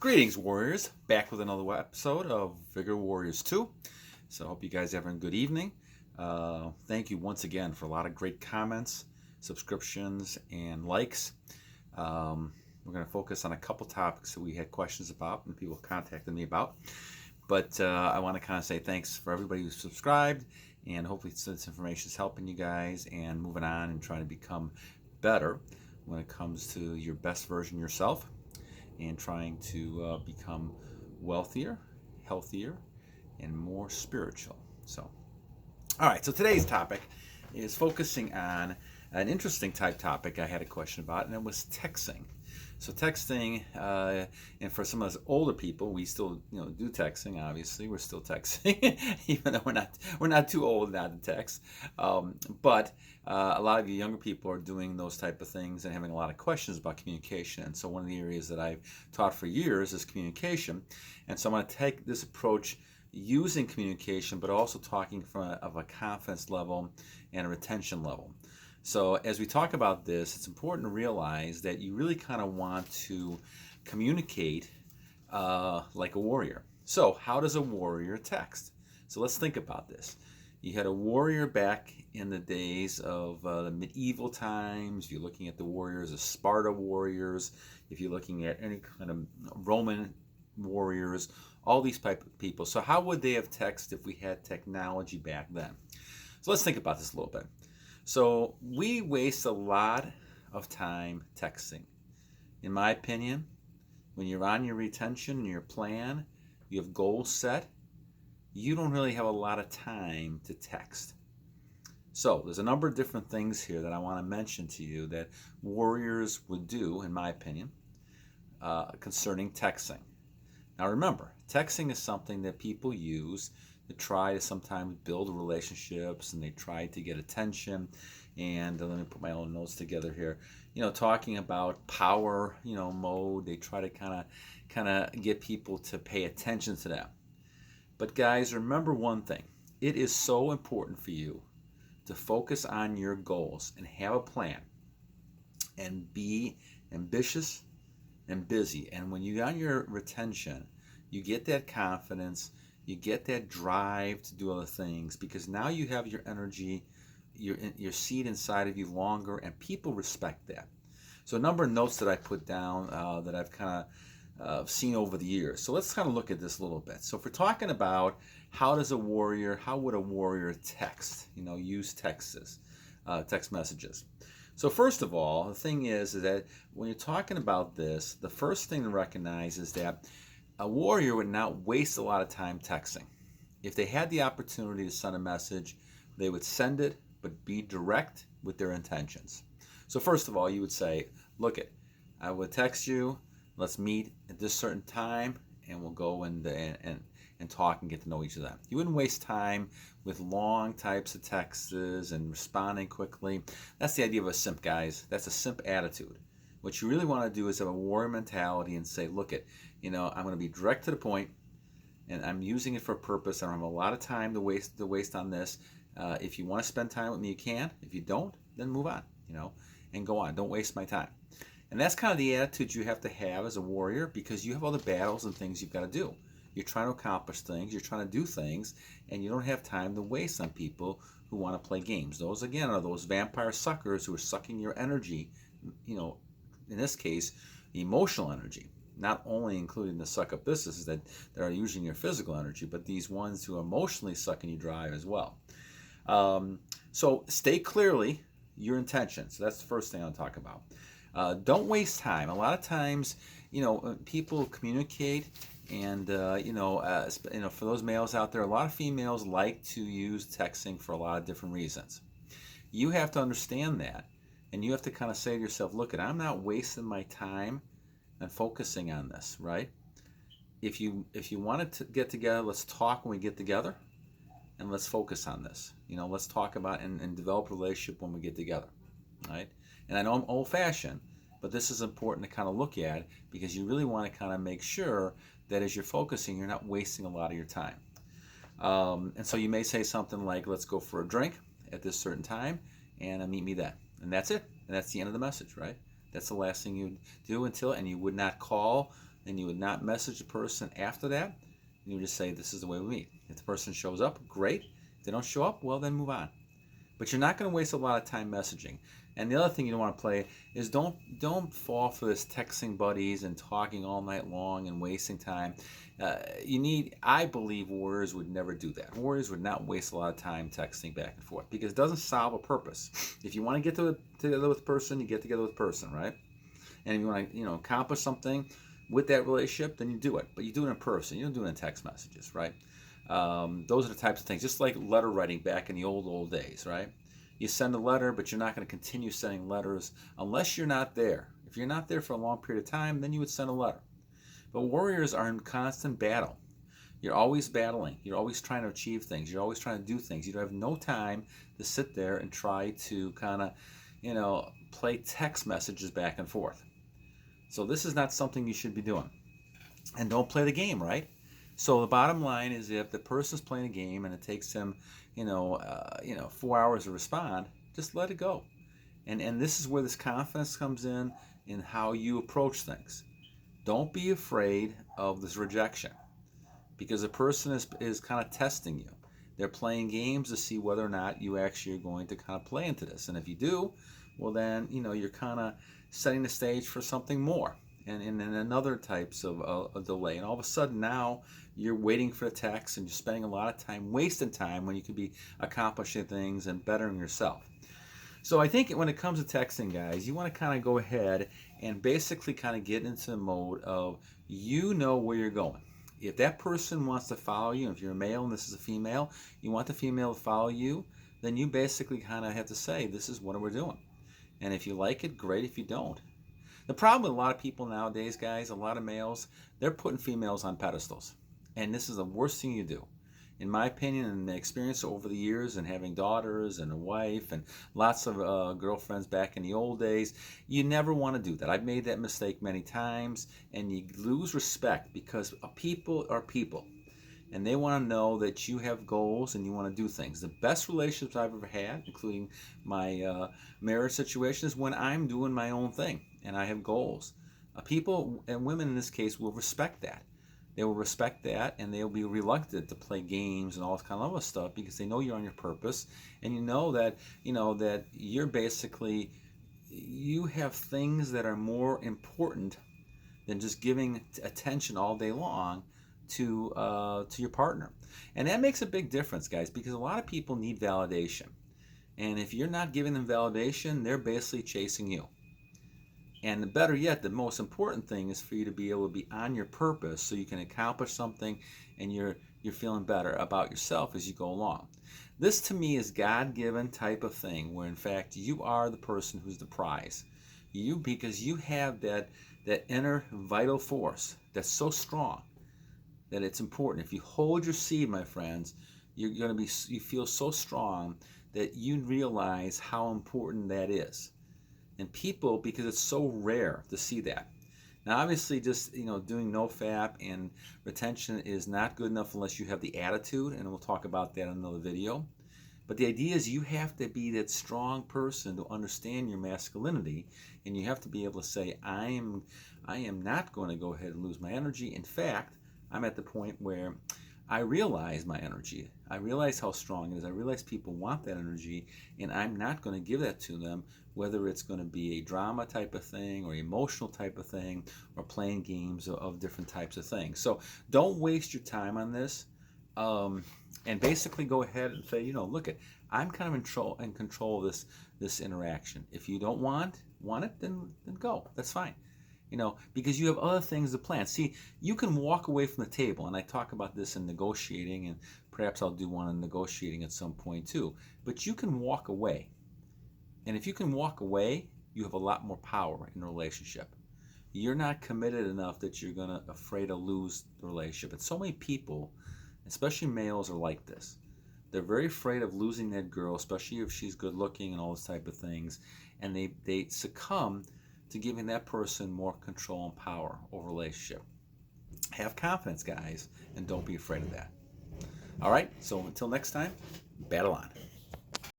Greetings, Warriors. Back with another episode of Vigor Warriors 2. So I hope you guys are having a good evening. Thank you once again for a lot of great comments, subscriptions, and likes. We're going to focus on a couple topics that we had questions about and people contacted me about. But I want to kind of say thanks for everybody who subscribed, and hopefully this information is helping you guys and moving on and trying to become better when it comes to your best version of yourself and trying to become wealthier, healthier, and more spiritual. So, all right, so today's topic is focusing on an interesting type topic I had a question about, and it was texting. So texting, and for some of us older people, we still do texting. Obviously, we're still texting, even though we're not too old not to text. But a lot of you younger people are doing those type of things and having a lot of questions about communication. And so one of the areas that I've taught for years is communication. And so I'm going to take this approach using communication, but also talking from a confidence level and a retention level. So as we talk about this, it's important to realize that you really kind of want to communicate like a warrior. So how does a warrior text? So let's think about this. You had a warrior back in the days of the medieval times. If you're looking at the warriors of Sparta warriors, if you're looking at any kind of Roman warriors, all these type of people. So how would they have texted if we had technology back then? So let's think about this a little bit. So we waste a lot of time texting. In my opinion, when you're on your retention, your plan, you have goals set, you don't really have a lot of time to text. So there's a number of different things here that I want to mention to you that warriors would do, in my opinion, concerning texting. Now remember, texting is something that people use to try to sometimes build relationships, and they try to get attention. And let me put my own notes together here. Talking about power, mode. They try to kind of get people to pay attention to them. But guys, remember one thing: it is so important for you to focus on your goals and have a plan, and be ambitious and busy. And when you're on your retention, you get that confidence. You get that drive to do other things because now you have your energy, your seed inside of you longer, and people respect that. So a number of notes that I put down that I've kind of seen over the years. So let's kind of look at this a little bit. So if we're talking about how would a warrior text, use text messages. So first of all, the thing is that when you're talking about this, the first thing to recognize is that a warrior would not waste a lot of time texting. If they had the opportunity to send a message, they would send it, but be direct with their intentions. So first of all, you would say, look I would text you, let's meet at this certain time, and we'll go and talk and get to know each other. You wouldn't waste time with long types of texts and responding quickly. That's the idea of a simp, guys. That's a simp attitude. What you really want to do is have a warrior mentality and say, look I'm going to be direct to the point, and I'm using it for a purpose. I don't have a lot of time to waste on this. If you want to spend time with me, you can. If you don't, then move on, and go on. Don't waste my time. And that's kind of the attitude you have to have as a warrior, because you have other battles and things you've got to do. You're trying to accomplish things. You're trying to do things, and you don't have time to waste on people who want to play games. Those, again, are those vampire suckers who are sucking your energy, in this case, emotional energy. Not only including the suck-up businesses that are using your physical energy, but these ones who are emotionally sucking your drive as well. So state clearly your intention. So that's the first thing I'll talk about. Don't waste time. A lot of times, people communicate, and for those males out there, a lot of females like to use texting for a lot of different reasons. You have to understand that, and you have to kind of say to yourself, look, I'm not wasting my time and focusing on this, right? If you wanted to get together, let's talk when we get together, and let's focus on this. Let's talk about and develop a relationship when we get together, right? And I know I'm old-fashioned, but this is important to kind of look at, because you really want to kind of make sure that as you're focusing, you're not wasting a lot of your time. And so you may say something like, let's go for a drink at this certain time, and meet me then. And that's it. And that's the end of the message, right? That's the last thing you do and you would not call then you would not message the person after that. You would just say, this is the way we meet. If the person shows up, great. If they don't show up, well, then move on. But you're not going to waste a lot of time messaging. And the other thing you don't want to play is don't fall for this texting buddies and talking all night long and wasting time. I believe warriors would never do that. Warriors would not waste a lot of time texting back and forth because it doesn't solve a purpose. If you want to get together with a person, you get together with a person, right? And if you want to, accomplish something with that relationship, then you do it. But you do it in person. You don't do it in text messages, right? Those are the types of things, just like letter writing back in the old days, right? You send a letter, but you're not going to continue sending letters unless you're not there. If you're not there for a long period of time, then you would send a letter. But warriors are in constant battle. You're always battling. You're always trying to achieve things. You're always trying to do things. You have no time to sit there and try to kind of, play text messages back and forth. So this is not something you should be doing. And don't play the game, right? So the bottom line is, if the person's playing a game and it takes them, 4 hours to respond, just let it go. And this is where this confidence comes in how you approach things. Don't be afraid of this rejection, because the person is kind of testing you. They're playing games to see whether or not you actually are going to kind of play into this. And if you do, well then, you're kind of setting the stage for something more. And another types of a delay. And all of a sudden now you're waiting for a text and you're spending a lot of time wasting time when you could be accomplishing things and bettering yourself. So I think when it comes to texting, guys, you want to kind of go ahead and basically kind of get into the mode of where you're going. If that person wants to follow you, if you're a male and this is a female, you want the female to follow you, then you basically kind of have to say, this is what we're doing. And if you like it, great. If you don't. The problem with a lot of people nowadays, guys, a lot of males, they're putting females on pedestals. And this is the worst thing you do. In my opinion, and my experience over the years and having daughters and a wife and lots of girlfriends back in the old days, you never want to do that. I've made that mistake many times, and you lose respect because people are people. And they want to know that you have goals and you want to do things. The best relationships I've ever had, including my marriage situation, is when I'm doing my own thing and I have goals. People, and women in this case, will respect that. They will respect that, and they'll be reluctant to play games and all this kind of other stuff because they know you're on your purpose, and that you're basically, you have things that are more important than just giving attention all day long to your partner. And that makes a big difference, guys, because a lot of people need validation. And if you're not giving them validation, they're basically chasing you. And better yet, the most important thing is for you to be able to be on your purpose so you can accomplish something and you're feeling better about yourself as you go along. This to me is God-given type of thing where in fact you are the person who's the prize. Because you have that inner vital force that's so strong that it's important. If you hold your seed, my friends, you feel so strong that you realize how important that is. And people, because it's so rare to see that. Now, obviously, just doing NoFap and retention is not good enough unless you have the attitude, and we'll talk about that in another video. But the idea is you have to be that strong person to understand your masculinity, and you have to be able to say, I am not going to go ahead and lose my energy. In fact, I'm at the point where I realize my energy. I realize how strong it is. I realize people want that energy, and I'm not going to give that to them, whether it's going to be a drama type of thing or emotional type of thing or playing games of different types of things. So don't waste your time on this, and basically go ahead and say, look, I'm kind of in control of this interaction. If you don't want it, then go. That's fine. Because you have other things to plan. See, you can walk away from the table, and I talk about this in negotiating, and perhaps I'll do one in negotiating at some point too. But you can walk away. And if you can walk away, you have a lot more power in a relationship. You're not committed enough that you're afraid to lose the relationship. And so many people, especially males, are like this. They're very afraid of losing that girl, especially if she's good looking and all those type of things. And they succumb to giving that person more control and power over a relationship. Have confidence, guys, and don't be afraid of that. All right, so until next time, battle on.